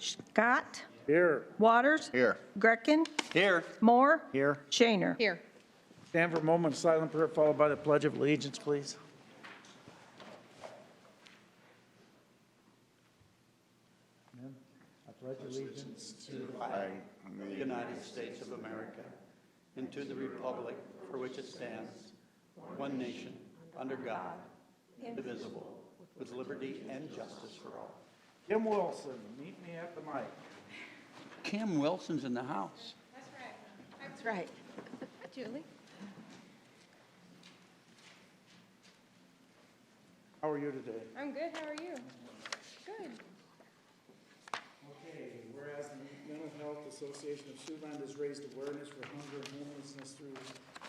Scott. Here. Waters. Here. Greckin. Here. Moore. Here. Shaner. Here. Stand for a moment of silent prayer followed by the Pledge of Allegiance, please. Amen. I pledge allegiance to the Flag of the United States of America, and to the republic for which it stands, one nation, under God, indivisible, with liberty and justice for all. Kim Wilson, meet me at the mic. Kim Wilson's in the house. That's right. Julie? How are you today? I'm good. How are you? Good. Okay, whereas the Mental Health Association of Siouxland has raised awareness for hunger and homelessness through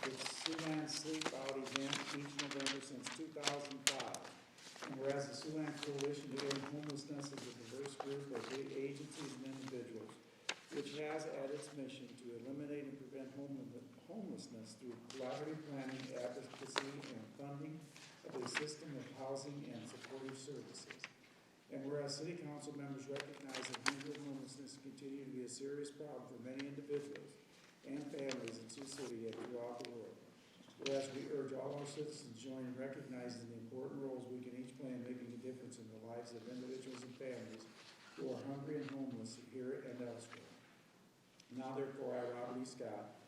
its Siouxland Sleep Out event each November since 2005. And whereas the Siouxland Coalition to End Homelessness is a diverse group of agencies and individuals, which has at its mission to eliminate and prevent homelessness through collaborative planning, advocacy, and funding of a system of housing and supportive services. And whereas City Council members recognize that hunger and homelessness continue to be a serious problem for many individuals and families in Sioux City and throughout the world. Whereas we urge all our citizens to join in recognizing the important roles we can each play in making a difference in the lives of individuals and families who are hungry and homeless here and elsewhere. Now therefore, I, Robert E. Scott,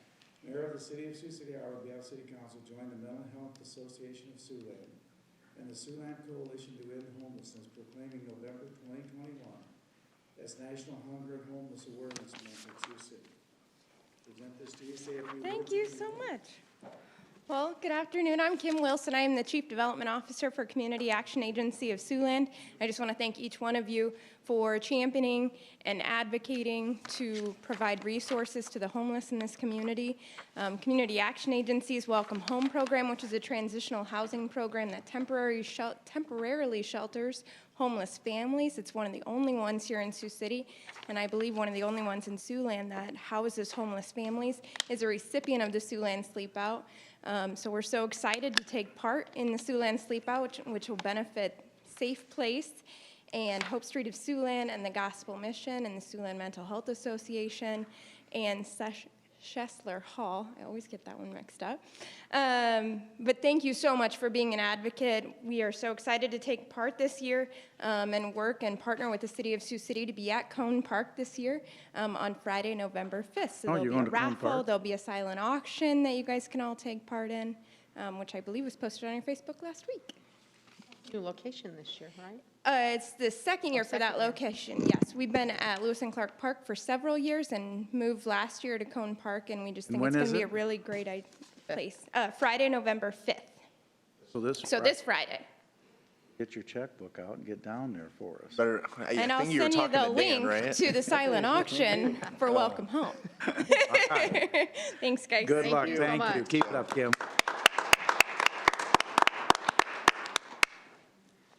Mayor of the City of Sioux City, on behalf of City Council, join the Mental Health Association of Siouxland and the Siouxland Coalition to End Homelessness, proclaiming November 2021 as National Hunger and Homeless Awareness Month in Sioux City. Present this to you. Say a few words. Thank you so much. Well, good afternoon. I'm Kim Wilson. I am the Chief Development Officer for Community Action Agency of Siouxland. I just want to thank each one of you for championing and advocating to provide resources to the homeless in this community. Community Action Agency's Welcome Home program, which is a transitional housing program that temporarily shelters homeless families. It's one of the only ones here in Sioux City, and I believe one of the only ones in Siouxland that houses homeless families, is a recipient of the Siouxland Sleep Out. So we're so excited to take part in the Siouxland Sleep Out, which will benefit Safe Place and Hope Street of Siouxland and the Gospel Mission and the Siouxland Mental Health Association and Schessler Hall. I always get that one mixed up. But thank you so much for being an advocate. We are so excited to take part this year and work and partner with the City of Sioux City to be at Cone Park this year on Friday, November 5th. So there'll be a raffle, there'll be a silent auction that you guys can all take part in, which I believe was posted on your Facebook last week. New location this year, right? It's the second year for that location, yes. We've been at Lewis and Clark Park for several years and moved last year to Cone Park, and we just think it's going to be a really great place. Friday, November 5th. So this Friday. Get your checkbook out and get down there for us. Better, And I'll send you the link to the silent auction for Welcome Home. Right. Thanks, guys. Good luck. you so Thank you. much. Keep it up, Kim.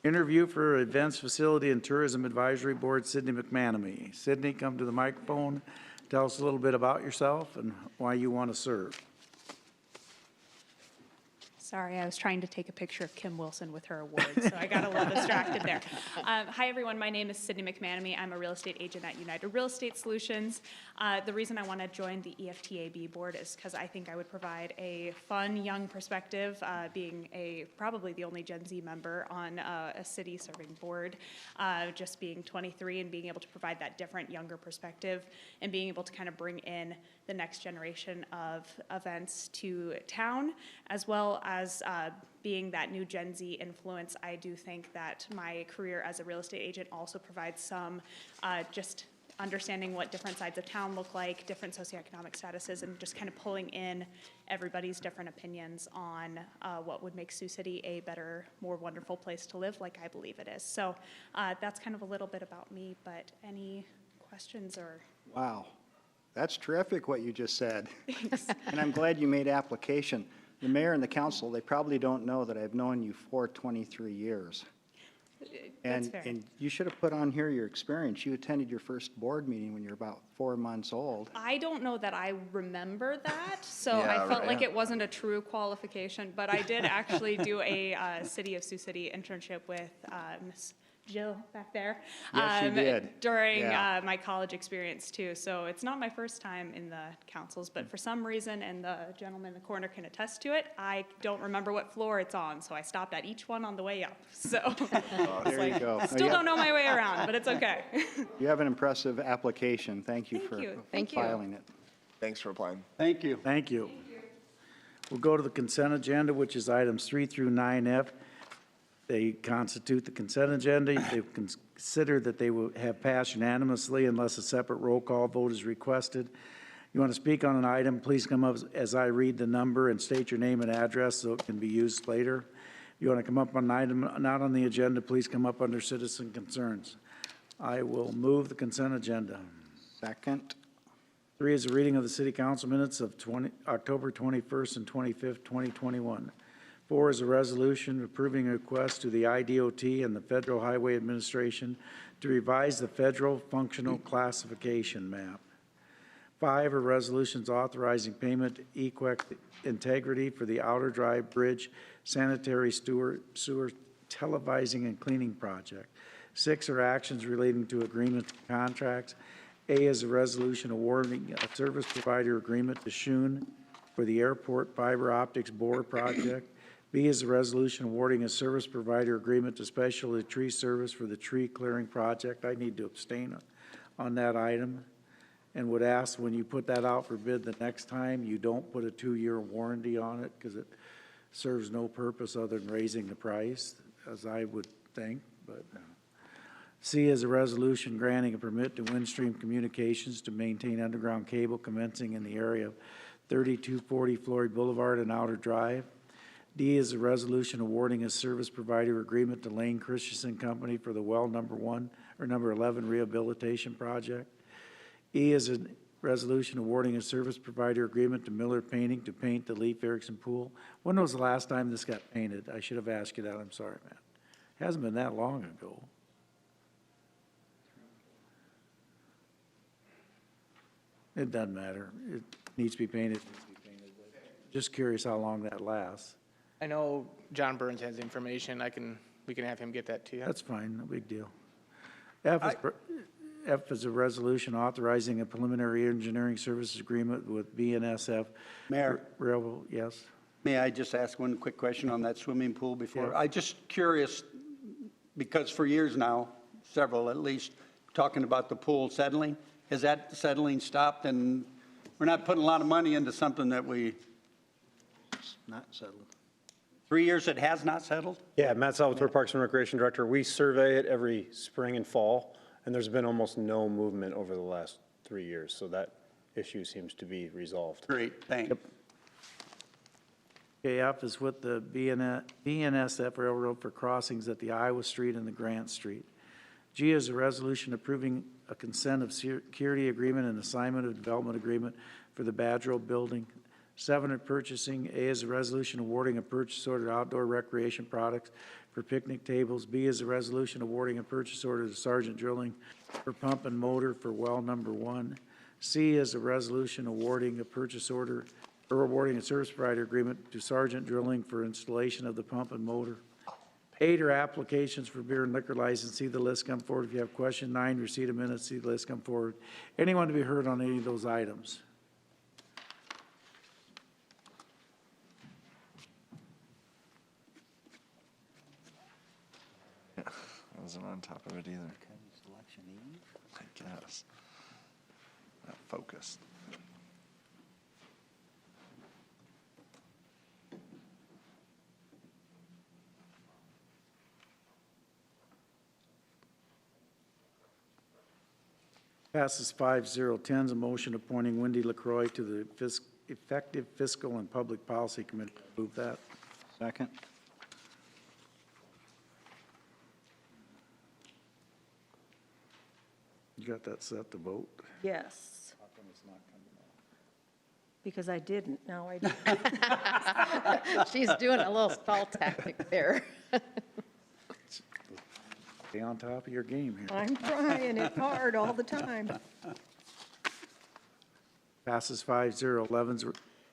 Interview for Events Facility and Tourism Advisory Board, Sydney Mcmanamy. Sydney, come to the microphone. Tell us a little bit about yourself and why you want to serve. Sorry, I was trying to take a picture of Kim Wilson with her award, so I got a little distracted there. Hi, everyone. My name is Sydney Mcmanamy. I'm a real estate agent at United Real Estate Solutions. The reason I want to join the EFTAB board is because I think I would provide a fun, young perspective, being probably the only Gen Z member on a city-serving board, just being 23 and being able to provide that different, younger perspective and being able to kind of bring in the next generation of events to town, as well as being that new Gen Z influence. I do think that my career as a real estate agent also provides some just understanding what different sides of town look like, different socioeconomic statuses, and just kind of pulling in everybody's different opinions on what would make Sioux City a better, more wonderful place to live, like I believe it is. So that's kind of a little bit about me, but any questions or? Wow, that's terrific what you just said. And I'm glad you made application. The mayor and the council, they probably don't know that I've known you for 23 years. That's fair. And you should have put on here your experience. You attended your first board meeting when you were about 4 months old. I don't know that I remember that, so Yeah, I felt right. like it wasn't a true qualification, but I did actually do a City of Sioux City internship with Miss Jill back there. Yes, you did. During Yeah. my college experience too. So it's not my first time in the councils, but for some reason, and the gentleman in the corner can attest to it, I don't remember what floor it's on. So I stopped at each one on the way up. So There you go. still don't know my way around, but it's okay. You have an impressive application. Thank you for Thank you. filing it. Thanks for applying. Thank you. Thank you. We'll go to the consent agenda, which is items 3 through 9F. They constitute the consent agenda. They consider that they will have passed unanimously unless a separate roll call vote is requested. You want to speak on an item, please come up as I read the number and state your name and address so it can be used later. If you want to come up on an item not on the agenda, please come up under citizen concerns. I will move the consent agenda. Second. 3 is a reading of the city council minutes of October 21st and 25th, 2021. 4 is a resolution approving a request to the IDOT and the Federal Highway Administration to revise the federal functional classification map. 5 are resolutions authorizing payment to Equec Integrity for the Outer Drive Bridge Sanitary Sewer Televising and Cleaning Project. 6 are actions relating to agreement contracts. A is a resolution awarding a service provider agreement to Sioux for the airport fiber optics bore project. B is a resolution awarding a service provider agreement to Specialty Tree Service for the tree clearing project. I need to abstain on that item and would ask when you put that out for bid the next time, you don't put a 2-year warranty on it because it serves no purpose other than raising the price, as I would think, but C is a resolution granting a permit to Windstream Communications to maintain underground cable commencing in the area of 3240 Floyd Boulevard and Outer Drive. D is a resolution awarding a service provider agreement to Lane Christensen Company for the well number 11 rehabilitation project. E is a resolution awarding a service provider agreement to Miller Painting to paint the Leif Erikson Pool. When was the last time this got painted? I should have asked you that. I'm sorry, man. It hasn't been that long ago. It doesn't matter. It needs to be painted. Just curious how long that lasts. I know John Burns has information. We can have him get that to you. That's fine, no big deal. F is a resolution authorizing a preliminary engineering services agreement with BNSF. Mayor, Railroad, yes. may I just ask one quick question on that swimming pool before? Yeah. I'm just curious, because for years now, several at least, talking about the pool settling. Has that settling stopped? And we're not putting a lot of money into something that It's not settled. 3 years it has not settled? Yeah, Matt Salvatore, Parks and Recreation Director. We survey it every spring and fall, and there's been almost no movement over the last 3 years, so that issue seems to be resolved. Great, thanks. F is with the BNSF Railroad for crossings at the Iowa Street and the Grant Street. G is a resolution approving a consent of security agreement and assignment of development agreement for the Badgero Building. 7 are purchasing. A is a resolution awarding a purchase order to Outdoor Recreation Products for picnic tables. B is a resolution awarding a purchase order to Sergeant Drilling for pump and motor for well number 1. C is a resolution awarding a purchase order or awarding a service provider agreement to Sergeant Drilling for installation of the pump and motor. 8 are applications for beer and liquor license. See the list come forward if you have a question. 9, receipt of minutes. See the list come forward. Anyone to be heard on any of those items? I wasn't on top of it either. I guess. Not focused. Passes 5-0. 10 is a motion appointing Wendy LaCroix to the Effective Fiscal and Public Policy Committee. Move that. Second. You got that set to vote? Yes. Because I didn't, now I do. She's doing a little stall tactic there. Stay on top of your game here. I'm trying, it's hard all the time. Passes 5-0. 11's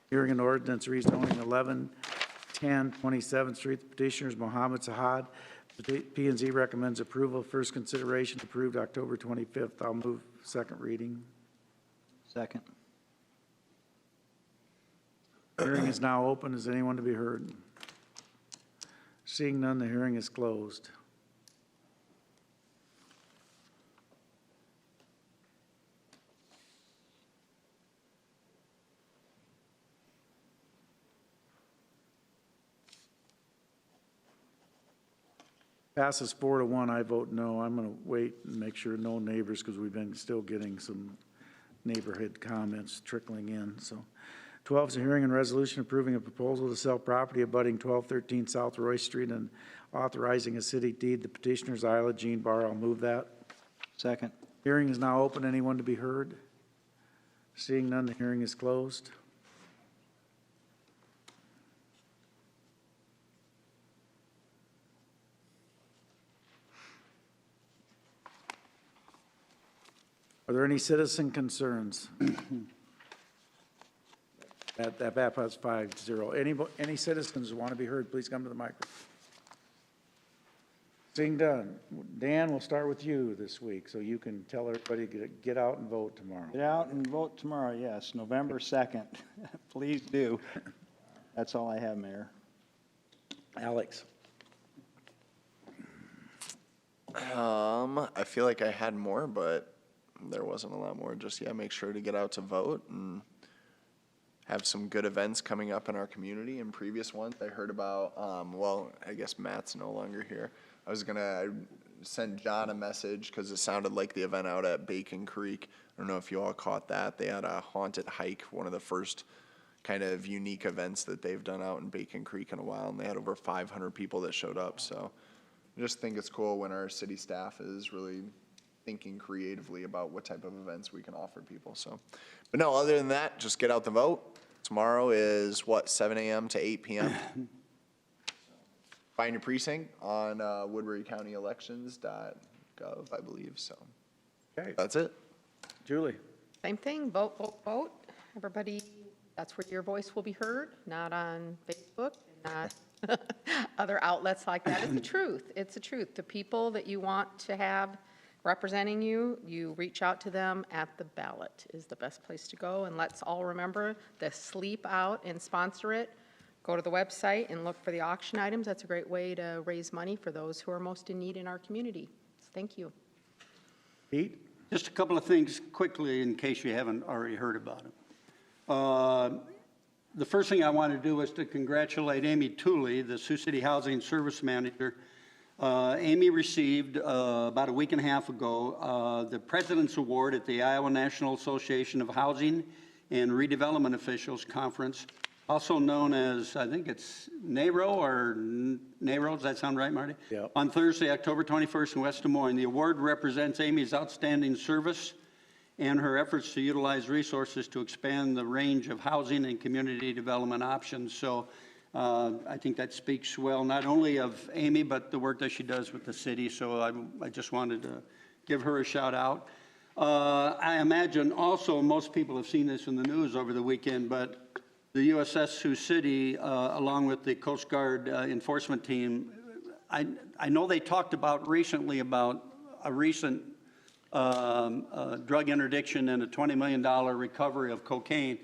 hearing an ordinance rezoning 1110 27th Street. The petitioner is Mohammed Sahad, The P&Z recommends approval. First consideration approved October 25th. I'll move second reading. Second. Hearing is now open. Is anyone to be heard? Seeing none, the hearing is closed. Passes 4-1. I vote no. I'm going to wait and make sure no neighbors, because we've been still getting some neighborhood comments trickling in. So 12 is a hearing and resolution approving a proposal to sell property abutting 1213 South Roy Street and authorizing a city deed. The petitioner's Isla Jean Barr. I'll move that. Second. Hearing is now open. Anyone to be heard? Seeing none, the hearing is closed. Are there any citizen concerns? That passes 5-0. Any citizens who want to be heard, please come to the microphone. Seeing done. Dan, we'll start with you this week, so you can tell everybody to get out and vote tomorrow. Get out and vote tomorrow, yes, November 2nd. Please do. That's all I have, Mayor. Alex. I feel like I had more, but there wasn't a lot more. Just, make sure to get out to vote and have some good events coming up in our community. And previous ones I heard about, well, I guess Matt's no longer here. I was going to send John a message because it sounded like the event out at Bacon Creek. I don't know if you all caught that. They had a haunted hike, one of the first kind of unique events that they've done out in Bacon Creek in a while. And they had over 500 people that showed up. So I just think it's cool when our city staff is really thinking creatively about what type of events we can offer people. So, but no, other than that, just get out the vote. Tomorrow is 7 a.m. to 8 p.m. Find your precinct on woodburycountyelections.gov, I believe. So Okay. That's it. Julie. Same thing, vote, vote, vote. Everybody, that's where your voice will be heard, not on Facebook, not other outlets like that. It's the truth. It's the truth. The people that you want to have representing you, you reach out to them at the ballot is the best place to go. And let's all remember the sleep out and sponsor it. Go to the website and look for the auction items. That's a great way to raise money for those who are most in need in our community. So thank you. Pete? Just a couple of things quickly in case you haven't already heard about them. The first thing I want to do is to congratulate Amy Tooley, the Sioux City Housing Service Manager. Amy received about a week and a half ago the President's Award at the Iowa National Association of Housing and Redevelopment Officials Conference, also known as, I think it's NARO or NARO, does that sound right, Marty? Yep. On Thursday, October 21st in West Des Moines. The award represents Amy's outstanding service and her efforts to utilize resources to expand the range of housing and community development options. So I think that speaks well, not only of Amy, but the work that she does with the city. So I just wanted to give her a shout out. I imagine also most people have seen this in the news over the weekend, but the USS Sioux City, along with the Coast Guard enforcement team, I know they talked about recently about a recent drug interdiction and a $20 million recovery of cocaine.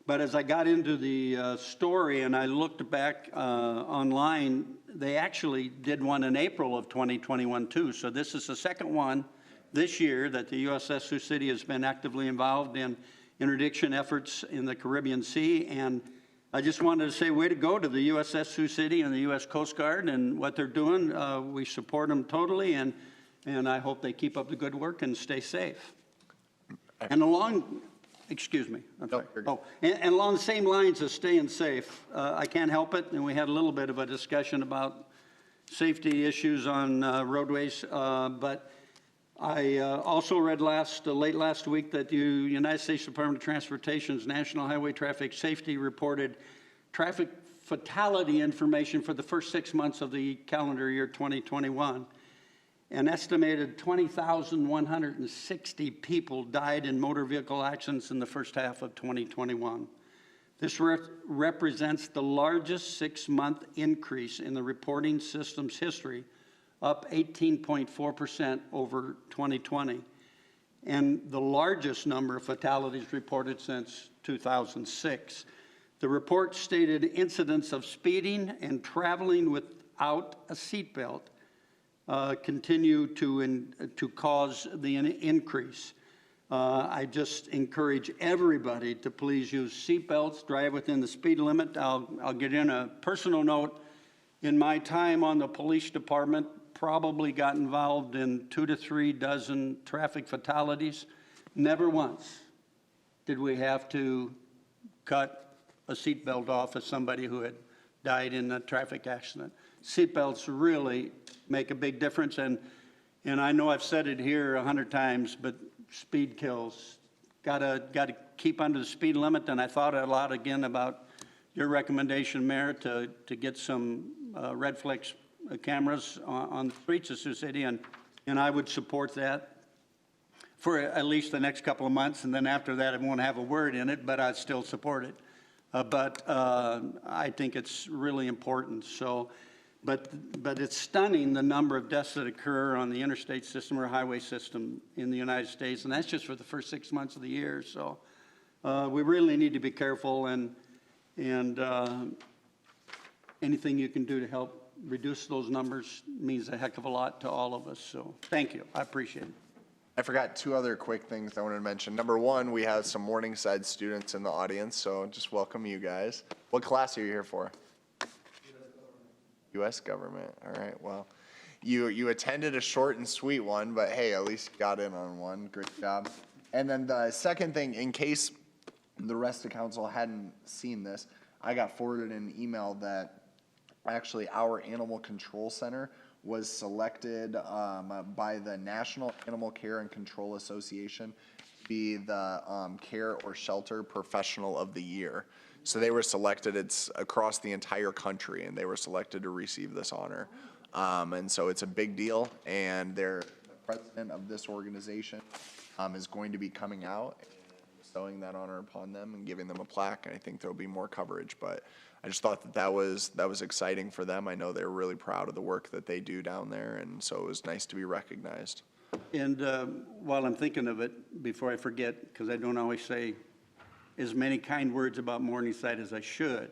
But as I got into the story and I looked back online, they actually did one in April of 2021 too. So this is the second one this year that the USS Sioux City has been actively involved in interdiction efforts in the Caribbean Sea. And I just wanted to say way to go to the USS Sioux City and the U.S. Coast Guard and what they're doing. We support them totally, and I hope they keep up the good work and stay safe. And along... Excuse me. I'm sorry. And along the same lines of staying safe, I can't help it, and we had a little bit of a discussion about safety issues on roadways, but I also read late last week that the United States Department of Transportation's National Highway Traffic Safety reported traffic fatality information for the first 6 months of the calendar year 2021. An estimated 20,160 people died in motor vehicle accidents in the first half of 2021. This represents the largest 6-month increase in the reporting system's history up 18.4% over 2020, and the largest number of fatalities reported since 2006. The report stated incidents of speeding and traveling without a seatbelt continue to cause the increase. I just encourage everybody to please use seatbelts, drive within the speed limit. I'll get in a personal note. In my time on the police department, probably got involved in 2 to 3 dozen traffic fatalities. Never once did we have to cut a seatbelt off of somebody who had died in a traffic accident. Seatbelts really make a big difference, and I know I've said it here 100 times, but speed kills. Gotta keep under the speed limit, and I thought a lot again about your recommendation, Mayor, to get some red flex cameras on the streets of Sioux City, and I would support that for at least the next couple of months, and then after that, it won't have a word in it, but I'd still support it. But I think it's really important. So, but it's stunning the number of deaths that occur on the interstate system or highway system in the United States, and that's just for the first 6 months of the year. So we really need to be careful, and anything you can do to help reduce those numbers means a heck of a lot to all of us. So thank you. I appreciate it. I forgot 2 other quick things I wanted to mention. Number 1, we have some Morningside students in the audience, so just welcome you guys. What class are you here for? U.S. Government. All right, well, you attended a short and sweet one, but hey, at least you got in on one. Great job. And then the second thing, in case the rest of council hadn't seen this, I got forwarded an email that actually our Animal Control Center was selected by the National Animal Care and Control Association to be the Care or Shelter Professional of the Year. So they were selected, it's across the entire country, and they were selected to receive this honor. And so it's a big deal, and the president of this organization is going to be coming out and bestowing that honor upon them and giving them a plaque, and I think there'll be more coverage, but I just thought that was exciting for them. I know they're really proud of the work that they do down there, and so it was nice to be recognized. And while I'm thinking of it, before I forget, because I don't always say as many kind words about Morningside as I should,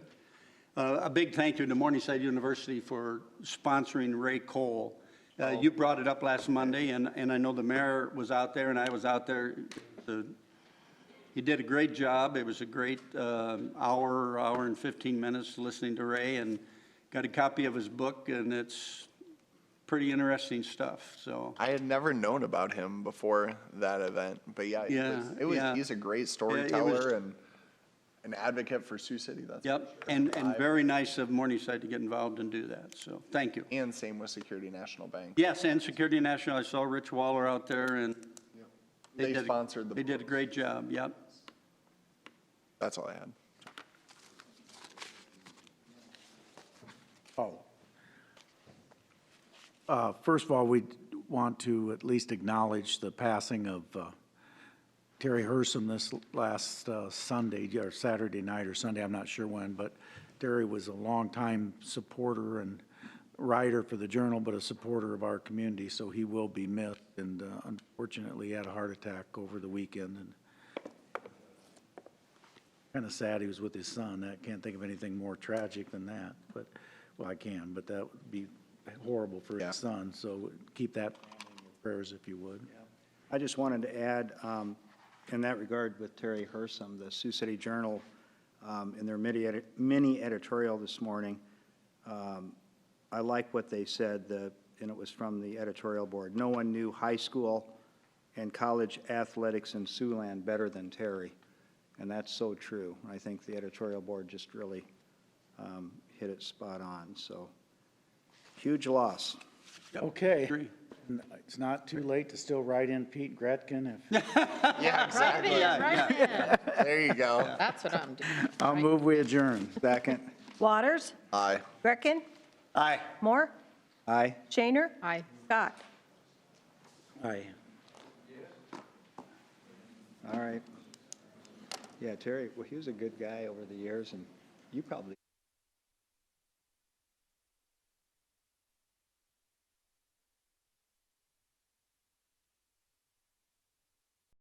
a big thank you to Morningside University for sponsoring Ray Cole. You brought it up last Monday, and I know the mayor was out there, and I was out there. He did a great job. It was a great hour and 15 minutes listening to Ray, and got a copy of his book, and it's pretty interesting stuff. So I had never known about him before that event, but yeah, he's a great storyteller and an advocate for Sioux City. That's yep, and very nice of Morningside to get involved and do that. So thank you. And same with Security National Bank. Yes, and Security National. I saw Rich Waller out there, and they sponsored the. They did a great job. Yep. That's all I had. First of all, we want to at least acknowledge the passing of Terry Hersom this last Sunday, or Saturday night or Sunday, I'm not sure when, but Terry was a longtime supporter and writer for the Journal, but a supporter of our community, so he will be missed, and unfortunately had a heart attack over the weekend, and kind of sad he was with his son. I can't think of anything more tragic than that, but, well, I can, but that would be horrible for his son, so keep that in your prayers if you would. I just wanted to add, in that regard with Terry Hersom, the Sioux City Journal, in their mini editorial this morning, I like what they said, and it was from the editorial board. No one knew high school and college athletics in Siouxland better than Terry, and that's so true. I think the editorial board just really hit it spot on, so huge loss. Okay. It's not too late to still write in Pete Gretkin if. Yeah, exactly. There you go. That's what I'm doing. I'll move we adjourn. Second. Waters? Aye. Greckin? Aye. Moore? Aye. Shaner? Aye. Scott? Aye. All right. Yeah, Terry, well, he was a good guy over the years, and you probably